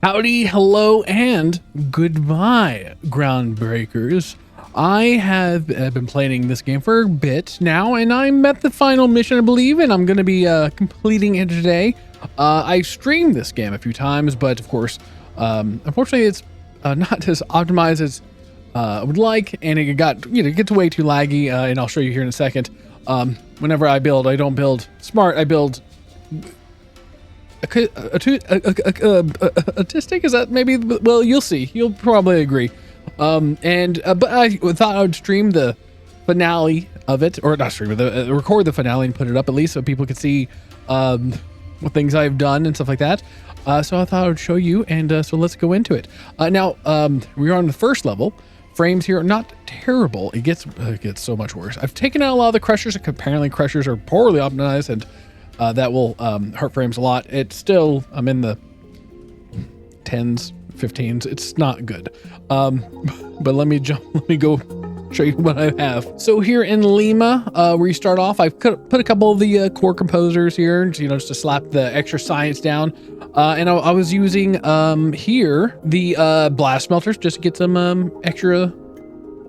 Howdy, hello, and goodbye, groundbreakers. I have been playing this game for a bit now, and I'm at the final mission, I believe, and I'm going to be completing it today. I streamed this game a few times, but of course, unfortunately, it's not as optimized as I would like, and it gets way too laggy, and I'll show you here in a second. Whenever I build, I don't build smart, I build autistic. Is that maybe? Well, you'll see. You'll probably agree. But I thought I would stream the finale of it, or not stream it, record the finale and put it up at least so people could see what things I've done and stuff like that. So I thought I would show you, and so let's go into it. Now we are on the first level. Frames here are not terrible. It gets so much worse. I've taken out a lot of the crushers. Apparently, crushers are poorly optimized, and that will hurt frames a lot. It's still, I'm in the 10s, 15s. It's not good. But let me go show you what I have. So here in Lima, where you start off, I've put a couple of the core composers here, just to slap the extra science down. And I was using here the blast smelters just to get some extra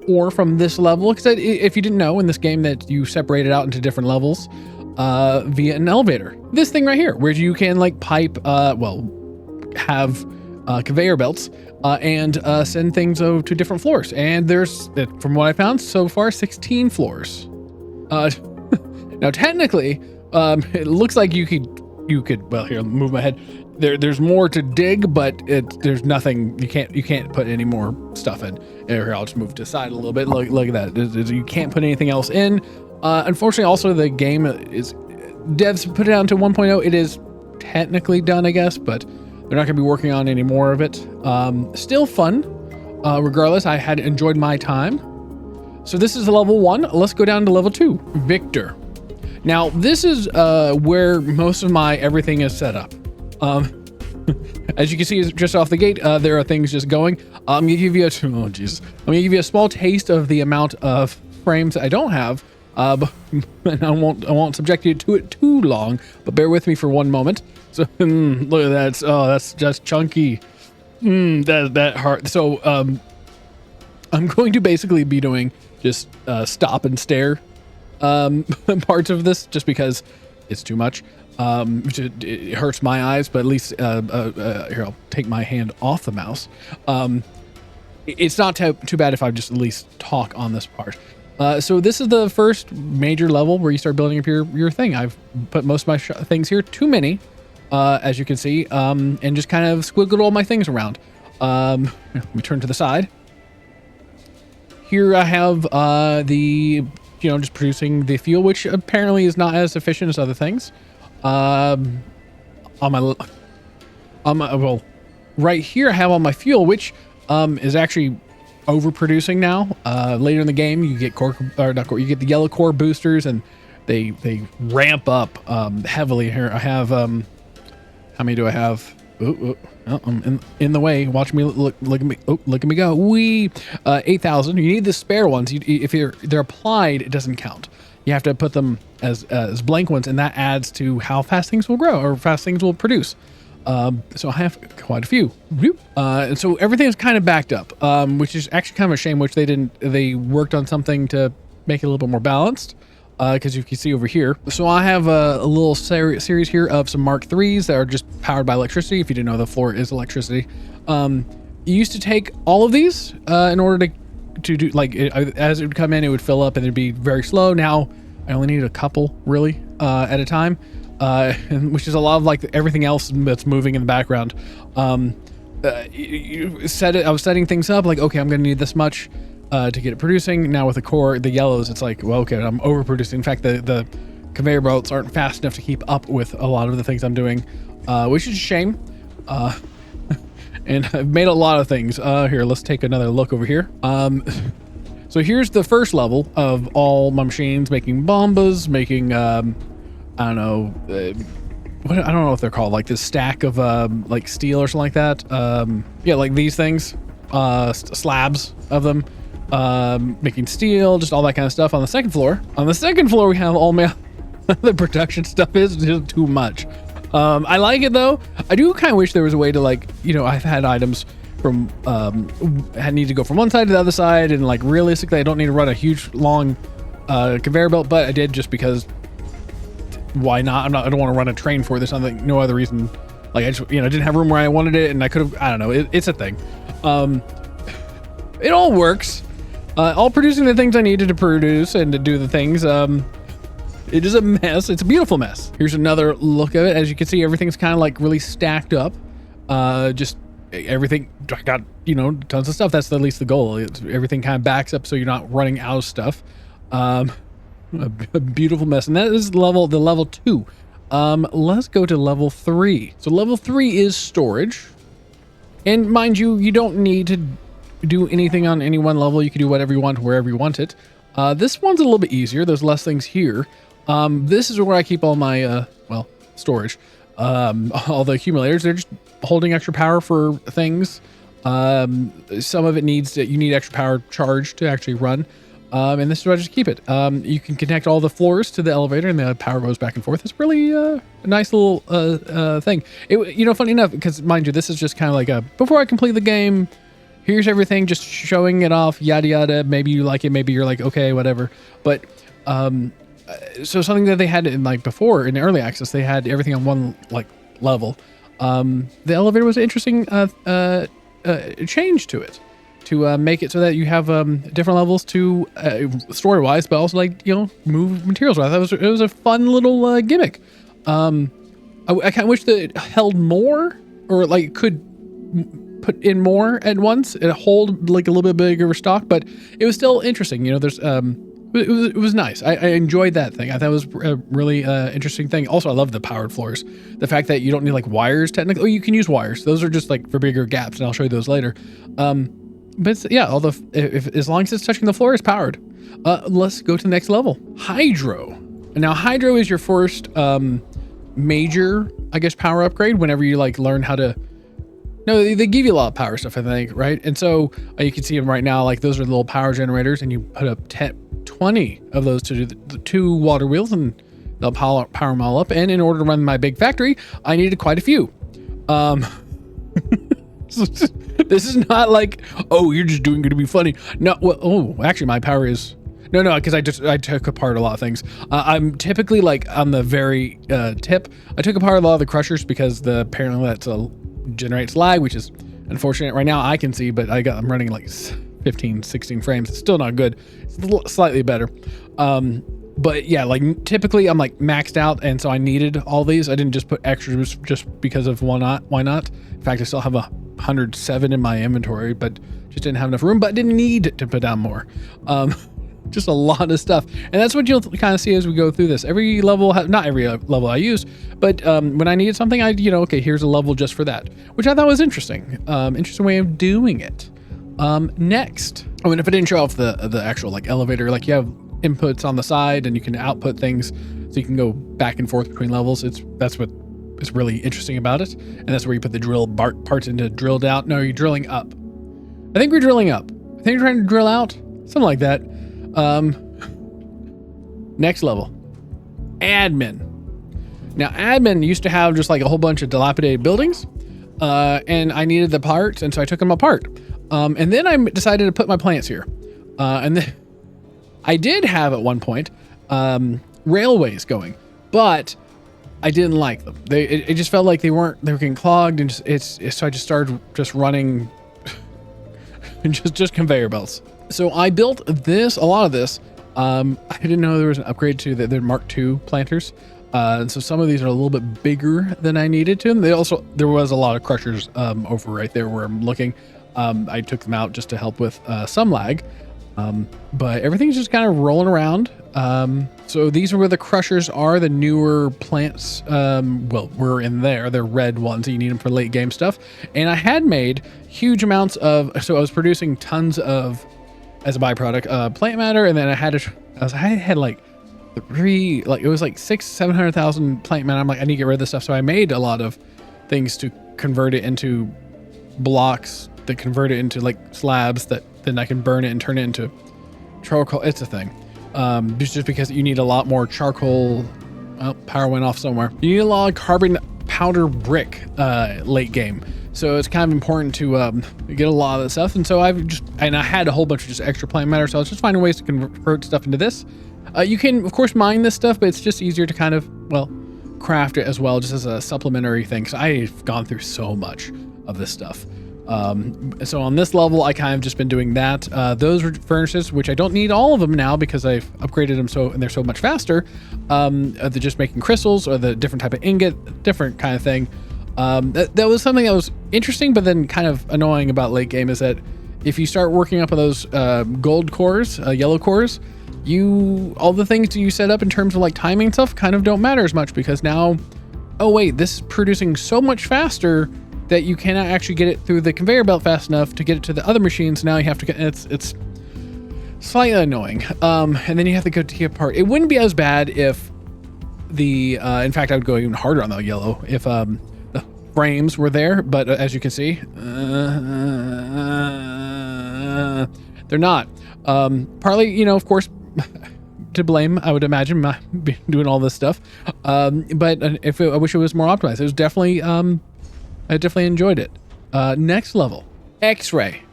ore from this level. Because if you didn't know, in this game that you separate it out into different levels via an elevator. This thing right here, where you can like pipe, have conveyor belts and send things to different floors. And there's, from what I found so far, 16 floors. Now technically, it looks like you could. Well, here, I'll move my head. There's more to dig, but there's nothing. You can't put any more stuff in. Here, I'll just move to the side a little bit. Look at that. You can't put anything else in. Unfortunately, also the game is, devs put it down to 1.0. It is technically done, I guess, but they're not going to be working on any more of it. Still fun. Regardless, I had enjoyed my time. So this is level 1. Let's go down to level 2. Victor. Now, this is where most of my everything is set up. As you can see, just off the gate, there are things just going. I'm gonna give you I'm gonna give you a small taste of the amount of frames I don't have. But I won't subject you to it too long, but bear with me for one moment. So look at that. Oh, that's just chunky. That hard. So I'm going to basically be doing just stop and stare parts of this, just because it's too much. It hurts my eyes, but at least here, I'll take my hand off the mouse. It's not too bad if I just at least talk on this part. So this is the first major level where you start building up your thing. I've put most of my things here, too many, as you can see, and just kind of squiggled all my things around. Let me turn to the side. Here I have just producing the fuel, which apparently is not as efficient as other things. Well, right here I have all my fuel, which is actually overproducing now. Later in the game, you get you get the yellow core boosters, and they ramp up heavily. Here I have how many do I have? I'm in the way. Watch me look at me. Oh, look at me go. 8,000. You need the spare ones. If they're applied, it doesn't count. You have to put them as blank ones, and that adds to how fast things will grow or fast things will produce. So I have quite a few. And so everything is kind of backed up, which is actually kind of a shame, which they worked on something to make it a little bit more balanced. Because you can see over here. So I have a little series here of some Mark IIIs that are just powered by electricity. If you didn't know, the floor is electricity. You used to take all of these in order to do, like, as it would come in, it would fill up and it'd be very slow. Now I only need a couple really at a time, which is a lot of like everything else that's moving in the background. You set it. I was setting things up like, okay, I'm going to need this much to get it producing. Now with the core, the yellows, it's like, well, okay, I'm overproducing. In fact, the conveyor belts aren't fast enough to keep up with a lot of the things I'm doing, which is a shame. And I've made a lot of things. Here, let's take another look over here. So here's the first level of all my machines, making bombas, making, I don't know, I don't know what they're called, like this stack of like steel or something like that. Yeah, like these things, slabs of them. Making steel, just all that kind of stuff on the second floor. On the second floor, we have all my the production stuff is just too much. I like it though. I do kind of wish there was a way to like, you know, I've had items from I need to go from one side to the other side, and like realistically I don't need to run a huge long conveyor belt, but I did just because why not? I don't want to run a train for this. No other reason. Like I just, you know, I didn't have room where I wanted it, and I could have, I don't know. It's a thing. It all works. All producing the things I needed to produce and to do the things. It is a mess. It's a beautiful mess. Here's another look of it. As you can see, everything's kind of like really stacked up. Just everything, I got, you know, tons of stuff. That's at least the goal. Everything kind of backs up so you're not running out of stuff. A beautiful mess. And that is the level 2. Let's go to level 3. So level 3 is storage. And mind you, you don't need to do anything on any one level. You can do whatever you want, wherever you want it. This one's a little bit easier. There's less things here. This is where I keep all my, well, storage. All the accumulators, they're just holding extra power for things. Some of it you need extra power charge to actually run. And this is where I just keep it. You can connect all the floors to the elevator and the power goes back and forth. It's really a nice little thing. You know, funny enough, because mind you, this is just kind of like before I complete the game, here's everything, just showing it off, yada yada. Maybe you like it, maybe you're like, okay, whatever. But so something that they had in like before in early access, they had everything on one like level. The elevator was an interesting change to it, to make it so that you have different levels to story wise, but also like, you know, move materials wise. It was a fun little gimmick. I kind of wish that it held more, or like could put in more at once and hold like a little bit bigger stock, but it was still interesting. You know, there's it was nice. I enjoyed that thing. I thought it was a really interesting thing. Also, I love the powered floors. The fact that you don't need like wires technically. Oh, you can use wires. Those are just like for bigger gaps, and I'll show you those later. But it's, yeah, as long as it's touching the floor, it's powered. Let's go to the next level. Hydro. Now, Hydro is your first major, I guess, power upgrade whenever you like learn how to. No, they give you a lot of power stuff, I think, right? And so you can see them right now. Like those are the little power generators, and you put up 20 of those to do the 2 water wheels, and they'll power them all up. And in order to run my big factory, I needed quite a few. This is not like, oh, you're just doing it to be funny. No, well, oh, actually, my power is no, because I took apart a lot of things. I'm typically like on the very tip. I took apart a lot of the crushers because apparently that's generates lag, which is unfortunate right now. I can see, but I'm running like 15, 16 frames. It's still not good. It's slightly better. But yeah, like typically I'm like maxed out, and so I needed all these. I didn't just put extras just because of why not. In fact, I still have 107 in my inventory, but just didn't have enough room, but didn't need to put down more. Just a lot of stuff. And that's what you'll kind of see as we go through this. Every level, not every level I used, but when I needed something, okay, here's a level just for that, which I thought was interesting. Interesting way of doing it. Next, I mean, if I didn't show off the actual like elevator, like you have inputs on the side and you can output things, so you can go back and forth between levels. That's what is really interesting about it. And that's where you put the drill parts into drilled out. No, you're drilling up. I think we're drilling up. I think you're trying to drill out, something like that. Next level, admin. Now, admin used to have just like a whole bunch of dilapidated buildings, and I needed the parts, and so I took them apart. And then I decided to put my plants here. And then I did have at one point railways going, but I didn't like them. It just felt like they were getting clogged, and so I just started just running just conveyor belts. So I built a lot of this. I didn't know there was an upgrade to the Mark II planters. And so some of these are a little bit bigger than I needed to. And there was a lot of crushers over right there where I'm looking. I took them out just to help with some lag. But everything's just kind of rolling around. So these are where the crushers are, the newer plants. We're in there. They're red ones. So you need them for late game stuff. And I had made huge amounts so I was producing tons of, as a byproduct, plant matter. And then I had like it was like 700,000 plant matter. I'm like, I need to get rid of this stuff. So I made a lot of things to convert it into blocks that convert it into like slabs that then I can burn it and turn it into charcoal. It's a thing. Just because you need a lot more charcoal. Oh, power went off somewhere. You need a lot of carbon powder brick late game. So it's kind of important to get a lot of the stuff. And so I had a whole bunch of just extra plant matter. So I was just finding ways to convert stuff into this. You can, of course, mine this stuff, but it's just easier to kind of, well, craft it as well, just as a supplementary thing. Because I've gone through so much of this stuff. So on this level, I kind of just been doing that. Those furnaces, which I don't need all of them now because I've upgraded them and they're so much faster. They're just making crystals or the different type of ingot, different kind of thing. That was something that was interesting, but then kind of annoying about late game is that if you start working up on those gold cores, yellow cores, all the things you set up in terms of like timing stuff kind of don't matter as much because now, oh wait, this is producing so much faster that you cannot actually get it through the conveyor belt fast enough to get it to the other machines. Now you have to get it's slightly annoying. And then you have to go to get apart. It wouldn't be as bad if in fact, I would go even harder on the yellow if the frames were there. But as you can see, they're not. Partly, of course, to blame, I would imagine, doing all this stuff. But I wish it was more optimized. It was definitely, I definitely enjoyed it. Next level, X-ray.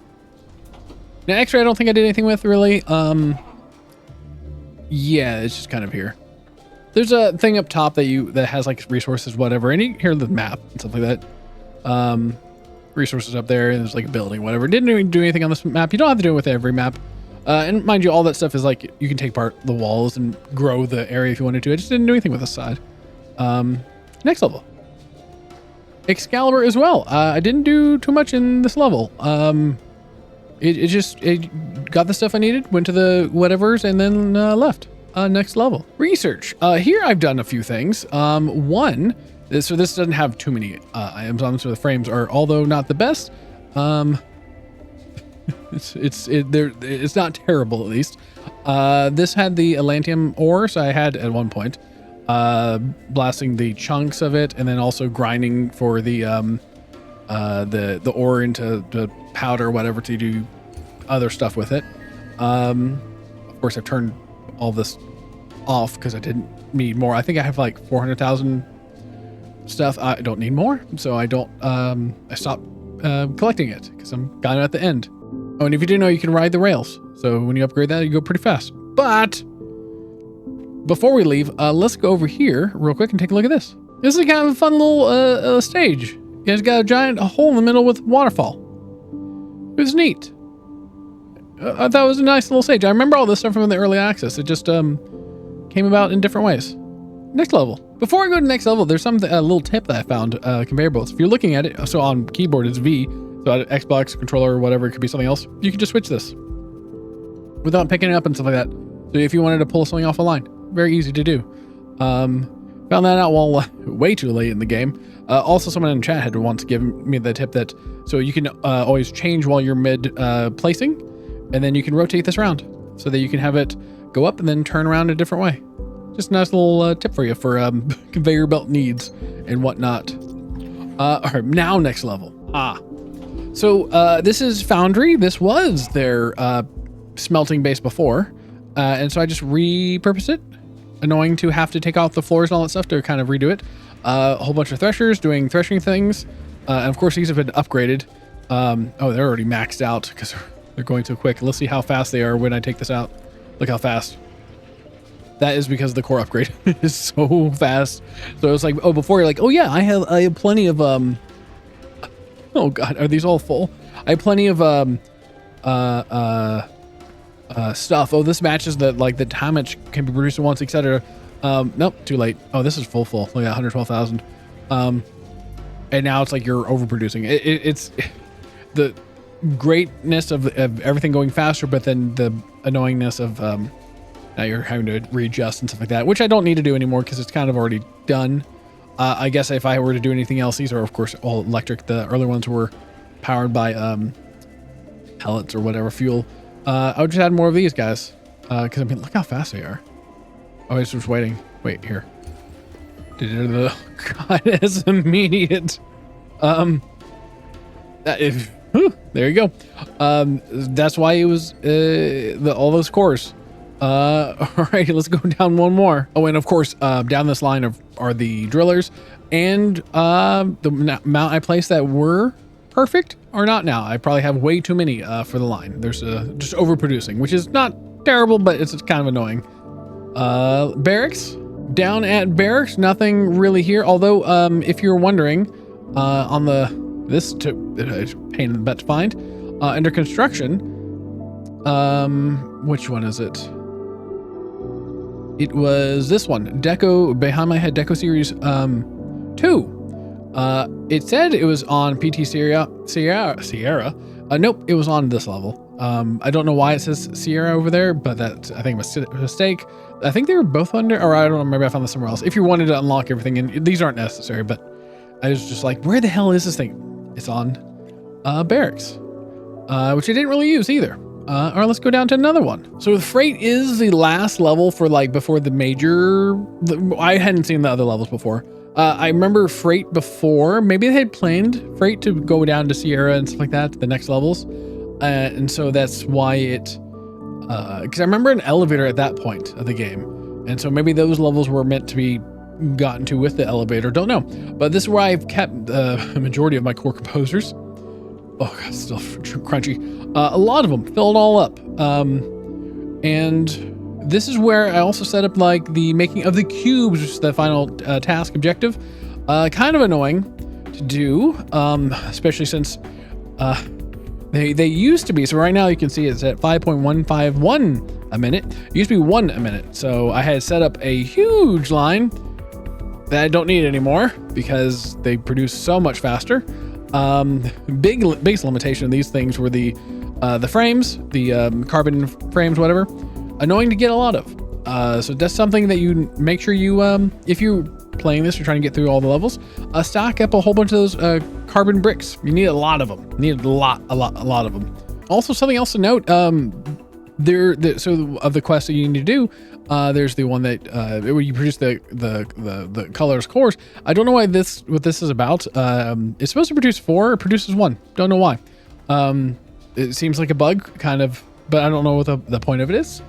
Now, X-ray, I don't think I did anything with really. Yeah, it's just kind of here. There's a thing up top that has like resources, whatever, and you hear the map and stuff like that. Resources up there, and there's like a building, whatever. Didn't even do anything on this map. You don't have to do it with every map. And mind you, all that stuff is like you can take apart the walls and grow the area if you wanted to. I just didn't do anything with this side. Next level, Excalibur as well. I didn't do too much in this level. It got the stuff I needed, went to the whatevers, and then left. Next level, research. Here I've done a few things. One, so this doesn't have too many items on, so the frames are, although not the best, it's not terrible at least. This had the Atlantium ore, so I had at one point blasting the chunks of it, and then also grinding for the the ore into the powder or whatever to do other stuff with it. Of course, I've turned all this off because I didn't need more. I think I have like 400,000 stuff. I don't need more, so I don't. I stopped collecting it because I'm got it at the end. Oh, and if you didn't know, you can ride the rails. So when you upgrade that, you go pretty fast. But before we leave, let's go over here real quick and take a look at this. This is kind of a fun little stage. You guys got a giant hole in the middle with waterfall. It was neat. I thought it was a nice little stage. I remember all this stuff from the early access. It just came about in different ways. Next level. Before I go to next level, there's a little tip that I found. Conveyor belts. If you're looking at it, so on keyboard it's V. So on Xbox controller or whatever, it could be something else. You can just switch this without picking it up and stuff like that. So if you wanted to pull something off a line, very easy to do. Found that out while way too late in the game. Also, someone in chat had once given me the tip that so you can always change while you're mid placing, and then you can rotate this around so that you can have it go up and then turn around a different way. Just a nice little tip for you for conveyor belt needs and whatnot. All right, now next level. So this is Foundry. This was their smelting base before, and so I just repurposed it. Annoying to have to take off the floors and all that stuff to kind of redo it. A whole bunch of threshers doing threshing things, and of course these have been upgraded. Oh, they're already maxed out because they're going too quick. Let's see how fast they are when I take this out. Look how fast. That is because the core upgrade is so fast. So it's like, oh, before you're like, oh yeah, I have plenty of oh god, are these all full? I have plenty of stuff. Oh, this matches the time it can be produced at once, etc. Nope, too late. Oh, this is full. Look at 112,000. And now it's like you're overproducing. It's the greatness of everything going faster, but then the annoyingness of now you're having to readjust and stuff like that, which I don't need to do anymore because it's kind of already done. I guess if I were to do anything else, these are of course all electric. The earlier ones were powered by pellets or whatever fuel. I would just add more of these guys because I mean, look how fast they are. Oh, I was just waiting. Wait here. God, it's immediate. There you go. That's why it was all those cores. All right, let's go down one more. Oh, and of course, down this line are the drillers, and the amount I placed that were perfect are not now. I probably have way too many for the line. There's just overproducing, which is not terrible, but it's kind of annoying. Barracks. Down at barracks, nothing really here. Although, if you're wondering, on this pain in the butt to find, under construction, which one is it? It was this one, Deco, behind my head, Deco Series 2. It said it was on PT Sierra. Nope, it was on this level. I don't know why it says Sierra over there, but that I think was a mistake. I think they were both under, or I don't know, maybe I found this somewhere else. If you wanted to unlock everything, and these aren't necessary, but I was just like, where the hell is this thing? It's on barracks, which I didn't really use either. All right, let's go down to another one. So the freight is the last level for like before the major. I hadn't seen the other levels before. I remember freight before. Maybe they had planned freight to go down to Sierra and stuff like that, the next levels. And so that's why it, because I remember an elevator at that point of the game. And so maybe those levels were meant to be gotten to with the elevator. Don't know. But this is where I've kept the majority of my core composers. Oh God, still crunchy. A lot of them filled all up. And this is where I also set up like the making of the cubes, which is the final task objective. Kind of annoying to do, especially since they used to be. So right now you can see it's at 5.151 a minute. It used to be 1 a minute. So I had set up a huge line that I don't need anymore because they produce so much faster. Biggest limitation of these things were the frames, the carbon frames, whatever. Annoying to get a lot of. So that's something that you make sure you, if you're playing this, you're trying to get through all the levels, stock up a whole bunch of those carbon bricks. You need a lot of them. You need a lot of them. Also, something else to note, so of the quests that you need to do, there's the one that where you produce the colors cores. I don't know what this is about. It's supposed to produce 4, it produces 1. Don't know why. It seems like a bug, kind of, but I don't know what the point of it is.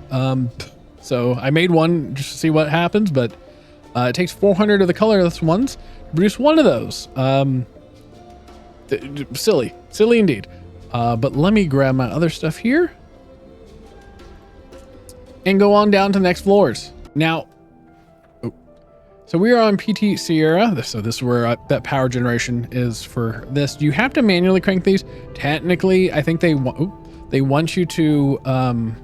So I made one just to see what happens, but it takes 400 of the colorless ones to produce 1 of those. Silly indeed. But let me grab my other stuff here and go on down to the next floors. Now, so we are on PT Sierra. So this is where that power generation is for this. You have to manually crank these. Technically, I think they want you to I'm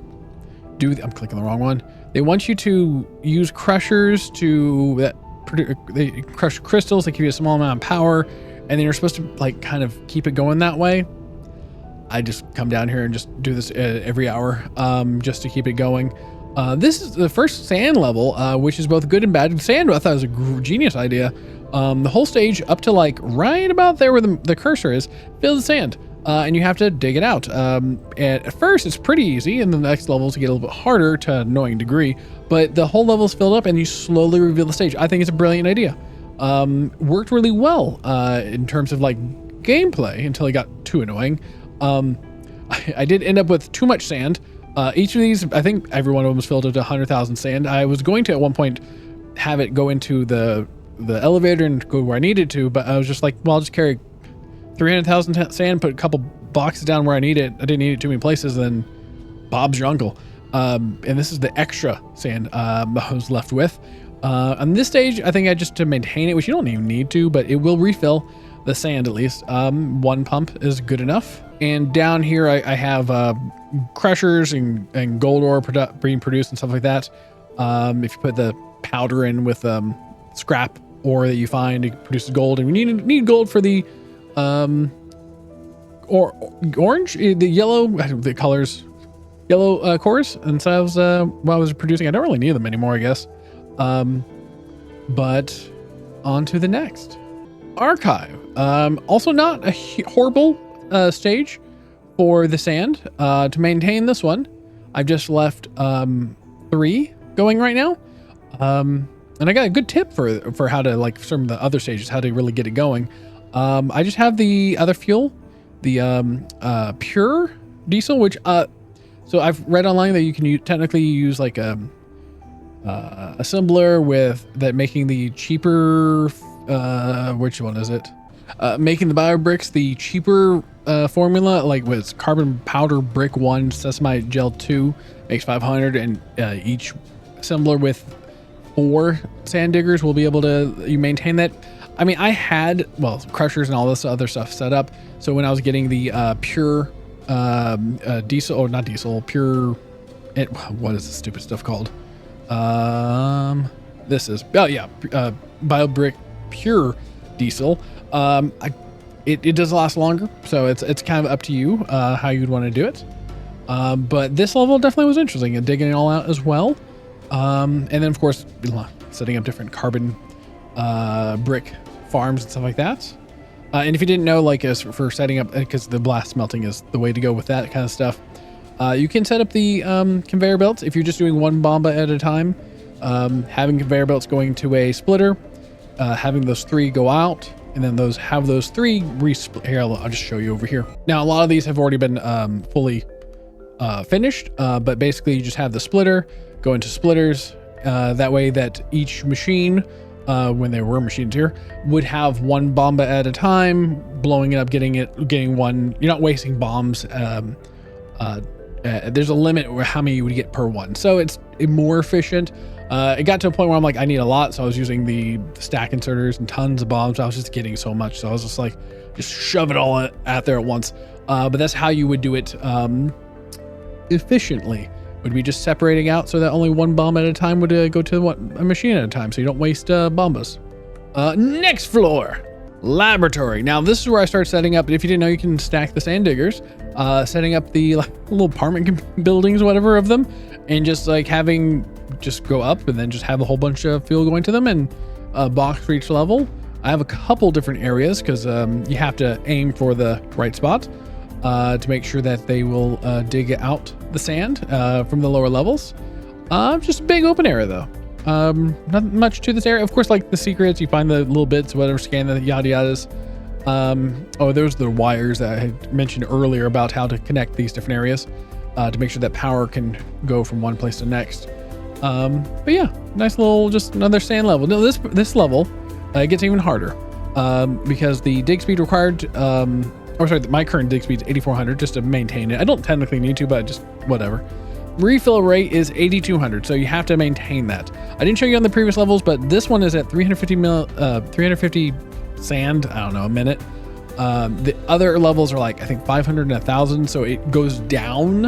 clicking the wrong one. They want you to use crushers they crush crystals. They give you a small amount of power, and then you're supposed to like kind of keep it going that way. I just come down here and just do this every hour, just to keep it going. This is the first sand level, which is both good and bad. Sand, I thought was a genius idea. The whole stage up to like right about there where the cursor is, filled with sand. And you have to dig it out. And at first it's pretty easy, and the next levels get a little bit harder to an annoying degree, but the whole level is filled up and you slowly reveal the stage. I think it's a brilliant idea. Worked really well in terms of like gameplay until it got too annoying. I did end up with too much sand. Each of these, I think every one of them was filled up to 100,000 sand. I was going to at one point have it go into the elevator and go where I needed to, but I was just like, well, I'll just carry 300,000 sand, put a couple boxes down where I need it. I didn't need it too many places, then Bob's your uncle. And this is the extra sand I was left with. On this stage, I think just to maintain it, which you don't even need to, but it will refill the sand at least. 1 pump is good enough. And down here, I have crushers and gold ore being produced and stuff like that. If you put the powder in with scrap ore that you find, it produces gold. And we need gold for the orange, the yellow, the colors, yellow cores. And so while I was producing, I don't really need them anymore, I guess. But on to the next. Archive. Also not a horrible stage for the sand. To maintain this one, I've just left 3 going right now. And I got a good tip for how to like some of the other stages, how to really get it going. I just have the other fuel, the pure diesel, which So I've read online that you can technically use like assembler with that, making the cheaper, which one is it? Making the bio bricks the cheaper formula, like with carbon powder brick 1, sesamite gel 2 makes 500, and each assembler with 4 sand diggers will be able to maintain that. I mean, I had, well, crushers and all this other stuff set up. So when I was getting the pure diesel, or not diesel, pure, what is this stupid stuff called? This is, oh yeah, BioBrick Pure Diesel. It does last longer, so it's kind of up to you how you'd want to do it. But this level definitely was interesting, and digging it all out as well. And then of course setting up different carbon brick farms and stuff like that. And if you didn't know, like as for setting up, because the blast smelting is the way to go with that kind of stuff, you can set up the conveyor belts if you're just doing one bomba at a time. Having conveyor belts going to a splitter, having those 3 go out, and then those 3 resplit. Here, I'll just show you over here. Now, a lot of these have already been fully finished, but basically you just have the splitter go into splitters. That way that each machine, when there were machines here, would have 1 bomba at a time, blowing it up, getting one. You're not wasting bombs. There's a limit where how many you would get per one, so it's more efficient. It got to a point where I'm like, I need a lot, so I was using the stack inserters and tons of bombs. I was just getting so much, so I was just like, just shove it all out there at once. But that's how you would do it efficiently. Would be just separating out so that only 1 bomb at a time would go to a machine at a time, so you don't waste bombas. Next floor, laboratory. Now this is where I started setting up. If you didn't know, you can stack the sand diggers, setting up the little apartment buildings, whatever of them, and just like having just go up and then just have a whole bunch of fuel going to them, and a box for each level. I have a couple different areas because you have to aim for the right spot to make sure that they will dig out the sand from the lower levels. Just a big open area though. Not much to this area. Of course, like the secrets, you find the little bits, whatever, scan the yada yadas. Oh, there's the wires that I had mentioned earlier about how to connect these different areas to make sure that power can go from one place to the next. But yeah, nice little, just another sand level. No, this level gets even harder because the dig speed required, my current dig speed is 8,400 just to maintain it. I don't technically need to, but just whatever. Refill rate is 8,200, so you have to maintain that. I didn't show you on the previous levels, but this one is at 350 sand, I don't know, a minute. The other levels are like, I think 500 and 1,000, so it goes down.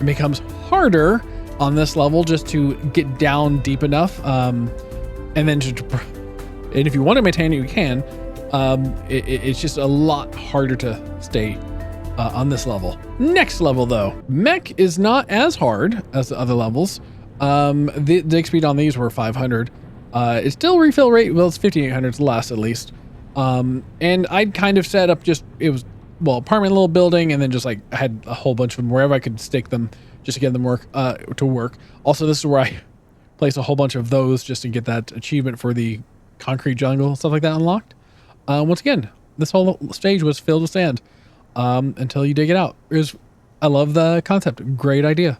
It becomes harder on this level just to get down deep enough. And if you want to maintain it, you can. It's just a lot harder to stay on this level. Next level though, mech is not as hard as the other levels. The dig speed on these were 500. It's still refill rate, well, it's 5,800, it's less at least. And I'd kind of set up apartment little building, and then just like I had a whole bunch of them wherever I could stick them just to get them to work. Also, this is where I place a whole bunch of those just to get that achievement for the concrete jungle, stuff like that unlocked. Once again, this whole stage was filled with sand until you dig it out. I love the concept. Great idea.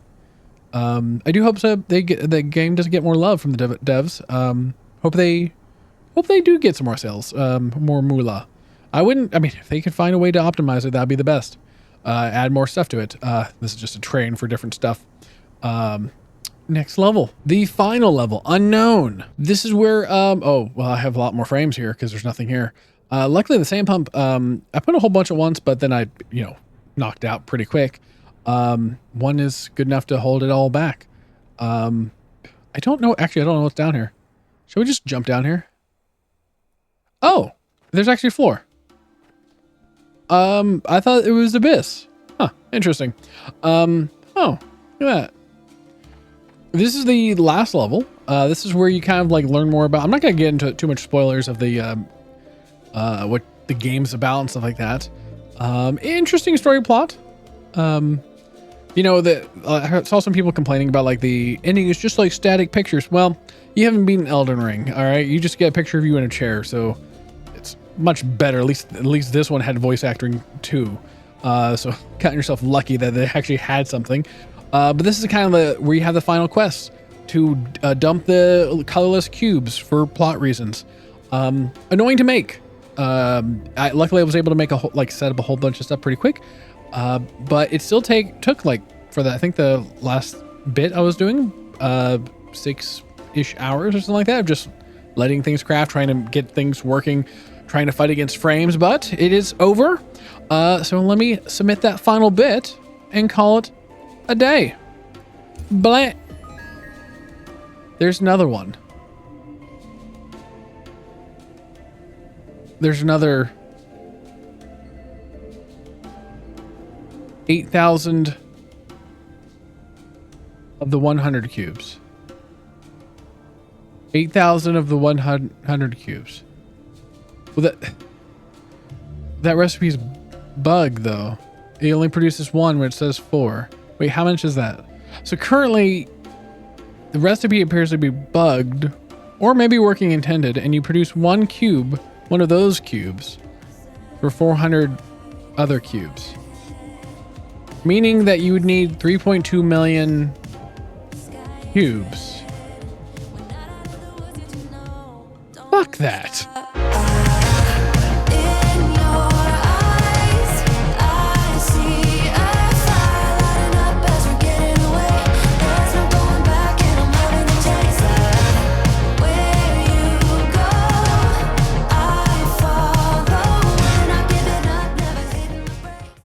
I do hope so. The game does get more love from the devs. Hope they do get some more sales, more moolah. If they could find a way to optimize it, that'd be the best. Add more stuff to it. This is just a train for different stuff. Next level, the final level, unknown. This is where, I have a lot more frames here because there's nothing here. Luckily the sand pump, I put a whole bunch at once, but then I, knocked out pretty quick. One is good enough to hold it all back. I don't know what's down here. Should we just jump down here? Oh, there's actually a floor. I thought it was abyss. Huh, interesting. Oh, look at that. This is the last level. This is where you kind of like learn more about, I'm not going to get into too much spoilers of the, what the game's about and stuff like that. Interesting story plot. I saw some people complaining about like the ending is just like static pictures. Well, you haven't beaten Elden Ring, all right? You just get a picture of you in a chair, so it's much better. At least this one had voice acting too. So count yourself lucky that they actually had something. But this is kind of where you have the final quest to dump the colorless cubes for plot reasons. Annoying to make. Luckily I was able to make set up a whole bunch of stuff pretty quick. But it still took like for I think the last bit I was doing 6-ish hours or something like that, of just letting things craft, trying to get things working, trying to fight against frames. But it is over. So let me submit that final bit and call it a day. Blah. There's another one. There's another 8,000 of the 100 cubes. 8,000 of the 100 cubes. Well, that recipe's bugged though. It only produces 1 when it says 4. Wait, how much is that? So currently, the recipe appears to be bugged, or maybe working intended, and you produce 1 cube, one of those cubes, for 400 other cubes. Meaning that you would need 3.2 million cubes. Fuck that.